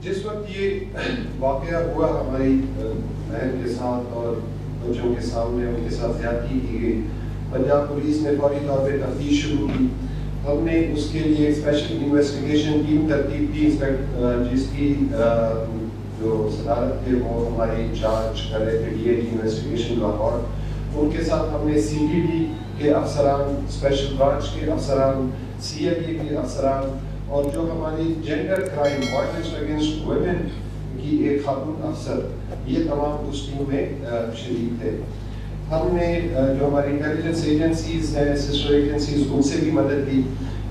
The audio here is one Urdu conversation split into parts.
جس وقت یہ واقعہ ہوا ہماری بہن کے ساتھ اور بچوں کے سامنے ان کے ساتھ زیادتی کی گئی، پنجاب پولیس نے فوری طور پہ تفتیش شروع کی. ہم نے اس کے لیے ایک اسپیشل انویسٹیگیشن ٹیم ترتیب کی، جس کی جو صدارت تھے وہ ہمارے انچارج کر رہے تھے DIG انویسٹیگیشن لاہور. ان کے ساتھ ہم نے CBD کے افسران، اسپیشل برانچ کے افسران، CIA کے افسران اور جو ہماری gender crime violence against women کی ایک خاتون افسر، یہ تمام اس ٹیم میں شریک تھے. ہم نے جو ہماری انٹیلیجنس ایجنسیز ہیں، سسٹر ایجنسیز، ان سے بھی مدد لی.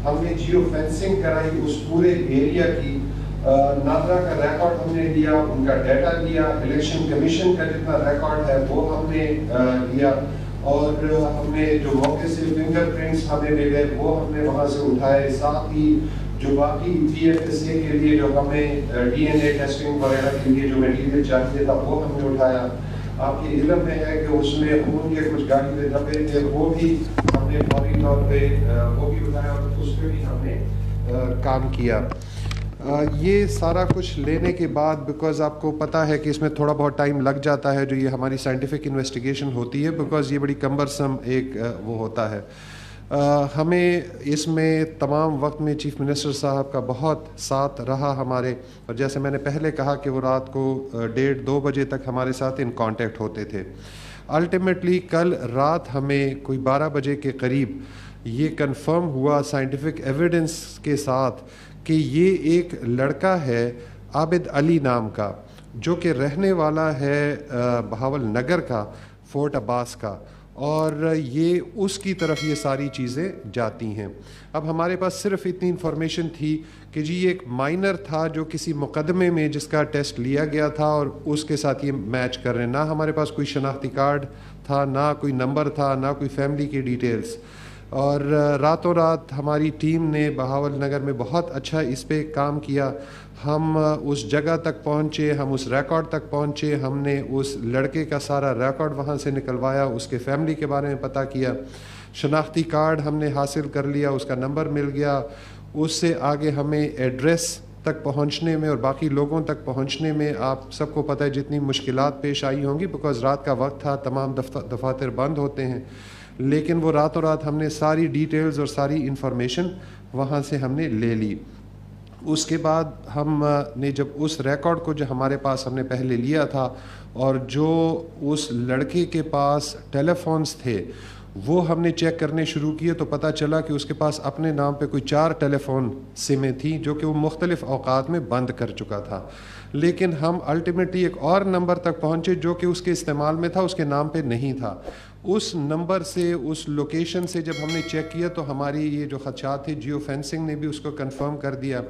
ہم نے جیو فینسنگ کرائی اس پورے ایریا کی. نادرا کا ریکارڈ ہم نے لیا، ان کا ڈیٹا لیا، الیکشن کمیشن کا جتنا ریکارڈ ہے وہ ہم نے لیا، اور ہم نے جو موقع سے فنگر پرنٹس ہمیں ملے وہ ہم نے وہاں سے اٹھائے. ساتھ ہی جو باقی PFSA کے لیے جو ہمیں DNA ٹیسٹنگ وغیرہ کے لیے جو میٹیریل چاہیے تھا وہ ہم نے اٹھایا. آپ کے علم میں ہے کہ اس میں خون کے کچھ گاڑی کے دبے تھے، وہ بھی ہم نے فوری طور پہ وہ بھی اٹھایا اور اس پہ بھی ہم نے کام کیا. یہ سارا کچھ لینے کے بعد، بیکاز آپ کو پتہ ہے کہ اس میں تھوڑا بہت ٹائم لگ جاتا ہے جو یہ ہماری سائنٹیفک انویسٹیگیشن ہوتی ہے، بیکاز یہ بڑی کمبرسم ایک وہ ہوتا ہے. ہمیں اس میں تمام وقت میں چیف منسٹر صاحب کا بہت ساتھ رہا ہمارے، اور جیسے میں نے پہلے کہا کہ وہ رات کو 1:30-2 بجے تک ہمارے ساتھ ان کانٹیکٹ ہوتے تھے. الٹیمیٹلی کل رات ہمیں کوئی 12 بجے کے قریب یہ کنفرم ہوا سائنٹیفک ایویڈنس کے ساتھ کہ یہ ایک لڑکا ہے عابد علی نام کا، جو کہ رہنے والا ہے بہاول نگر کا، فورٹ عباس کا، اور یہ اس کی طرف یہ ساری چیزیں جاتی ہیں. اب ہمارے پاس صرف اتنی انفارمیشن تھی کہ جی یہ ایک مائنر تھا جو کسی مقدمے میں جس کا ٹیسٹ لیا گیا تھا اور اس کے ساتھ یہ میچ کر رہے ہیں. نہ ہمارے پاس کوئی شناختی کارڈ تھا، نہ کوئی نمبر تھا، نہ کوئی فیملی کی ڈیٹیلز. اور راتوں رات ہماری ٹیم نے بہاول نگر میں بہت اچھا اس پہ کام کیا. ہم اس جگہ تک پہنچے، ہم اس ریکارڈ تک پہنچے، ہم نے اس لڑکے کا سارا ریکارڈ وہاں سے نکلوایا، اس کے فیملی کے بارے میں پتہ کیا، شناختی کارڈ ہم نے حاصل کر لیا، اس کا نمبر مل گیا. اس سے آگے ہمیں ایڈریس تک پہنچنے میں اور باقی لوگوں تک پہنچنے میں آپ سب کو پتہ ہے جتنی مشکلات پیش آئی ہوں گی، بیکاز رات کا وقت تھا، تمام دفاتر بند ہوتے ہیں. لیکن وہ راتوں رات ہم نے ساری ڈیٹیلز اور ساری انفارمیشن وہاں سے ہم نے لے لی. اس کے بعد ہم نے جب اس ریکارڈ کو جو ہمارے پاس ہم نے پہلے لیا تھا اور جو اس لڑکے کے پاس ٹیلی فونز تھے وہ ہم نے چیک کرنے شروع کیے، تو پتہ چلا کہ اس کے پاس اپنے نام پہ کوئی 4 ٹیلی فون سمیں تھیں جو کہ وہ مختلف اوقات میں بند کر چکا تھا. لیکن ہم الٹیمیٹلی ایک اور نمبر تک پہنچے جو کہ اس کے استعمال میں تھا، اس کے نام پہ نہیں تھا. اس نمبر سے، اس لوکیشن سے جب ہم نے چیک کیا تو ہماری یہ جو خدشات تھے جیو فینسنگ نے بھی اس کو کنفرم کر دیا.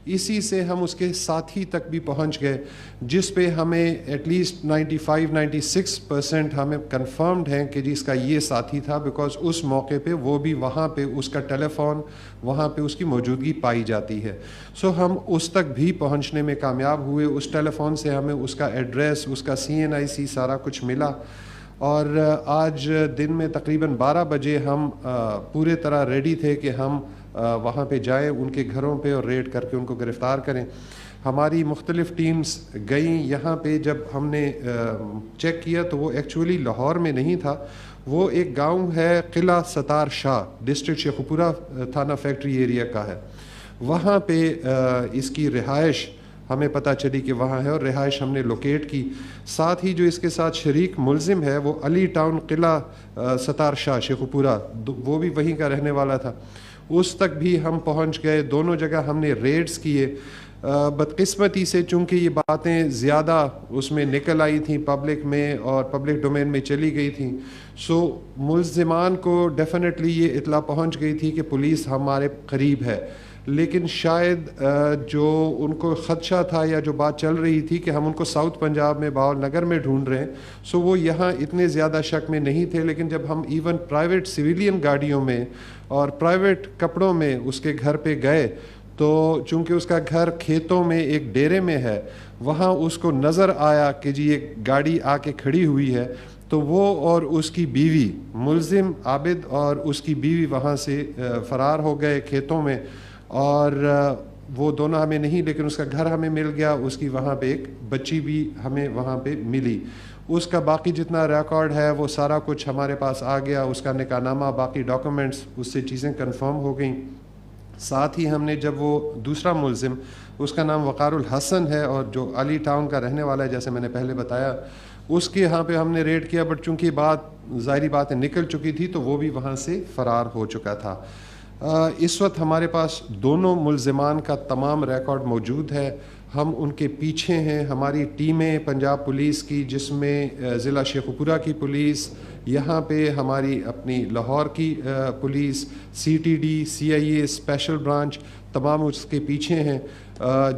اسی سے ہم اس کے ساتھی تک بھی پہنچ گئے، جس پہ ہمیں ایٹ لیسٹ 95-96% ہمیں کنفرمڈ ہیں کہ جی اس کا یہ ساتھی تھا، بیکاز اس موقع پہ وہ بھی وہاں پہ اس کا ٹیلی فون وہاں پہ اس کی موجودگی پائی جاتی ہے. سو ہم اس تک بھی پہنچنے میں کامیاب ہوئے. اس ٹیلی فون سے ہمیں اس کا ایڈریس، اس کا CNIC سارا کچھ ملا. اور آج دن میں تقریباً 12 بجے ہم پورے طرح ریڈی تھے کہ ہم وہاں پہ جائیں ان کے گھروں پہ اور ریڈ کر کے ان کو گرفتار کریں. ہماری مختلف ٹیمز گئیں یہاں پہ. جب ہم نے چیک کیا تو وہ ایکچولی لاہور میں نہیں تھا، وہ ایک گاؤں ہے قلعہ ستار شاہ، ڈسٹرکٹ شیخوپورہ تھانہ فیکٹری ایریا کا ہے. وہاں پہ اس کی رہائش ہمیں پتہ چلی کہ وہاں ہے اور رہائش ہم نے لوکیٹ کی. ساتھ ہی جو اس کے ساتھ شریک ملزم ہے وہ علی ٹاؤن قلعہ ستار شاہ شیخوپورہ، وہ بھی وہیں کا رہنے والا تھا. اس تک بھی ہم پہنچ گئے. دونوں جگہ ہم نے ریڈز کیے. بدقسمتی سے چونکہ یہ باتیں زیادہ اس میں نکل آئی تھیں پبلک میں اور پبلک ڈومین میں چلی گئی تھیں، سو ملزمان کو ڈیفینیٹلی یہ اطلاع پہنچ گئی تھی کہ پولیس ہمارے قریب ہے. لیکن شاید جو ان کو خدشہ تھا یا جو بات چل رہی تھی کہ ہم ان کو ساؤتھ پنجاب میں بہاول نگر میں ڈھونڈ رہے ہیں، سو وہ یہاں اتنے زیادہ شک میں نہیں تھے. لیکن جب ہم ایون پرائیویٹ سویلین گاڑیوں میں اور پرائیویٹ کپڑوں میں اس کے گھر پہ گئے تو چونکہ اس کا گھر کھیتوں میں ایک ڈیرے میں ہے، وہاں اس کو نظر آیا کہ جی ایک گاڑی آ کے کھڑی ہوئی ہے، تو وہ اور اس کی بیوی، ملزم عابد اور اس کی بیوی وہاں سے فرار ہو گئے کھیتوں میں. اور وہ دونوں ہمیں نہیں لیکن اس کا گھر ہمیں مل گیا, اس کی وہاں پہ ایک بچی بھی ہمیں وہاں پہ ملی. اس کا باقی جتنا ریکارڈ ہے وہ سارا کچھ ہمارے پاس آ گیا, اس کا نکاح نامہ, باقی ڈاکومنٹس, اس سے چیزیں کنفرم ہو گئیں. ساتھ ہی ہم نے جب وہ دوسرا ملزم, اس کا نام وقار الحسن ہے اور جو علی ٹاؤن کا رہنے والا ہے جیسے میں نے پہلے بتایا, اس کے یہاں پہ ہم نے ریڈ کیا, بٹ چونکہ ظاہری باتیں نکل چکی تھی تو وہ بھی وہاں سے فرار ہو چکا تھا. اس وقت ہمارے پاس دونوں ملزمان کا تمام ریکارڈ موجود ہے, ہم ان کے پیچھے ہیں. ہماری ٹیمیں پنجاب پولیس کی, جس میں ضلع شیخوپورہ کی پولیس, یہاں پہ ہماری اپنی لاہور کی police, CTD, CIA special branch, تمام اس کے پیچھے ہیں.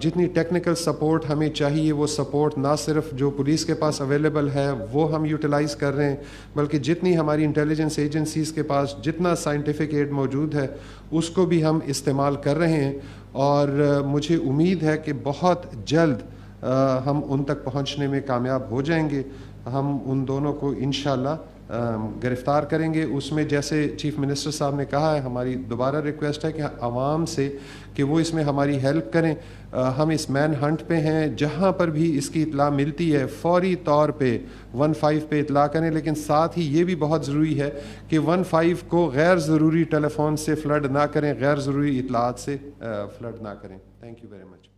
جتنی ٹیکنیکل سپورٹ ہمیں چاہیے وہ سپورٹ نہ صرف جو پولیس کے پاس اویلیبل ہے وہ ہم یوٹیلائز کر رہے ہیں, بلکہ جتنی ہماری انٹیلیجنس ایجنسیز کے پاس جتنا سائنٹیفک ایڈ موجود ہے اس کو بھی ہم استعمال کر رہے ہیں. اور مجھے امید ہے کہ بہت جلد ہم ان تک پہنچنے میں کامیاب ہو جائیں گے. ہم ان دونوں کو انشاءاللہ گرفتار کریں گے. اس میں جیسے چیف منسٹر صاحب نے کہا ہے, ہماری دوبارہ ریکویسٹ ہے کہ عوام سے کہ وہ اس میں ہماری ہیلپ کریں. ہم اس مین ہنٹ پہ ہیں, جہاں پر بھی اس کی اطلاع ملتی ہے فوری طور پہ 15 پہ اطلاع کریں, لیکن ساتھ ہی یہ بھی بہت ضروری ہے کہ 15 کو غیر ضروری ٹیلی فون سے فلڈ نہ کریں, غیر ضروری اطلاعات سے فلڈ نہ کریں. Thank you very much.